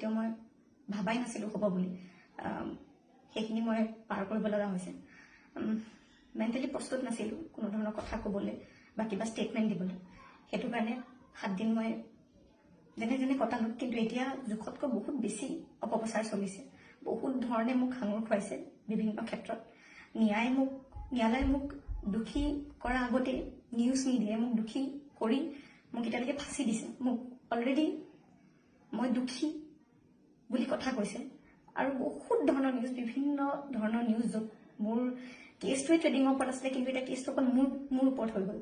তেওঁ মই ভাবাই নাছিলোঁ হ'ব বুলি সেইখিনি মই পাৰ কৰিব লগা হৈছে মেণ্টেলি প্ৰস্তুত নাছিলোঁ কোনো ধৰণৰ কথা ক'বলৈ বা কিবা ষ্টেটমেণ্ট দিবলৈ সেইটো কাৰণে 7 দিন মই যেনে যেনে কটালো কিন্তু এতিয়া জোখতকৈ বহুত বেছি অপপ্ৰচাৰ চলিছে বহুত ধৰণে মোক সাঙুৰ খুৱাইছে বিভিন্ন ক্ষেত্ৰত ন্যায়ালয়ে মোক দুখী কৰা আগতে নিউজ মিডিয়াই মোক দুখী কৰি মোক এতিয়ালৈকে ফাঁচি দিছে মোক অলৰেডি মই দুখী বুলি কথা কৈছে আৰু বহুত ধৰণৰ নিউজ বিভিন্ন ধৰণৰ নিউজ য'ত মোৰ কেছটোৱে ট্ৰেডিঙৰ ওপৰত আছিলে কিন্তু এতিয়া কেছটো অকল মোৰ ওপৰত হৈ গ'ল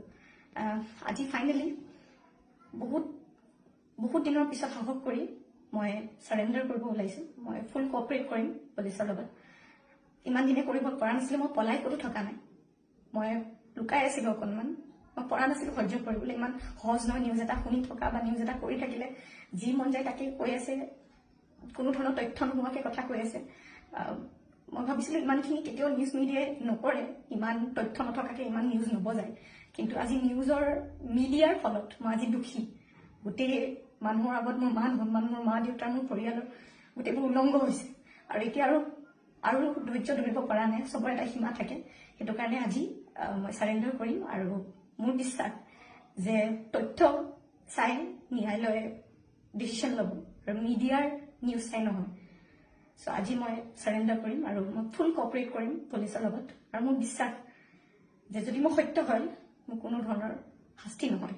আজি ফাইনেলি বহুত দিনৰ পিছত সাহস কৰি মই সাৰেণ্ডাৰ কৰিব ওলাইছোঁ মই ফুল কোঅপাৰেট কৰিম পুলিচৰ লগত ইমান দিনে কৰিব পৰা নাছিলোঁ মই পলাই ক'তো থকা নাই মই লুকাই আছিলোঁ অকণমান মই পৰা নাছিলোঁ সহ্য কৰিবলৈ ইমান সহজ নহয় নিউজ এটা শুনি থকা বা নিউজ এটা কৰি থাকিলে যি মন যায় তাকে কৈ আছে কোনো ধৰণৰ তথ্য নোহোৱাকৈ কথা কৈ আছে মই ভাবিছিলোঁ ইমানখিনি কেতিয়াও নিউজ মিডিয়াই নকৰে ইমান তথ্য নথকাকৈ ইমান নিউজ নবজায় কিন্তু আজি নিউজৰ মিডিয়াৰ ফলত মই আজি দুখী গোটেই মানুহৰ আগত মোৰ মান সন্মান মোৰ মা দেউতাৰ মোৰ পৰিয়ালৰ গোটেইবোৰ উলংঘ হৈছে আৰু এতিয়া আৰু ধৈৰ্য ধৰিব পৰা নাই চবৰে এটা সীমা থাকে সেইটো কাৰণে আজি মই সাৰেণ্ডাৰ কৰিম আৰু মোৰ বিশ্বাস যে তথ্য চাই ন্যায়ালয়ে ডিচিশ্যন ল'ব আৰু মিডিয়াৰ নিউজ চাই নহয় চ' আজি মই সাৰেণ্ডাৰ কৰিম আৰু মই ফুল কোঅপাৰেট কৰিম পুলিচৰ লগত আৰু মোৰ বিশ্বাস যে যদি মোৰ সত্য হয় মোৰ কোনো ধৰণৰ শাস্তি নহয়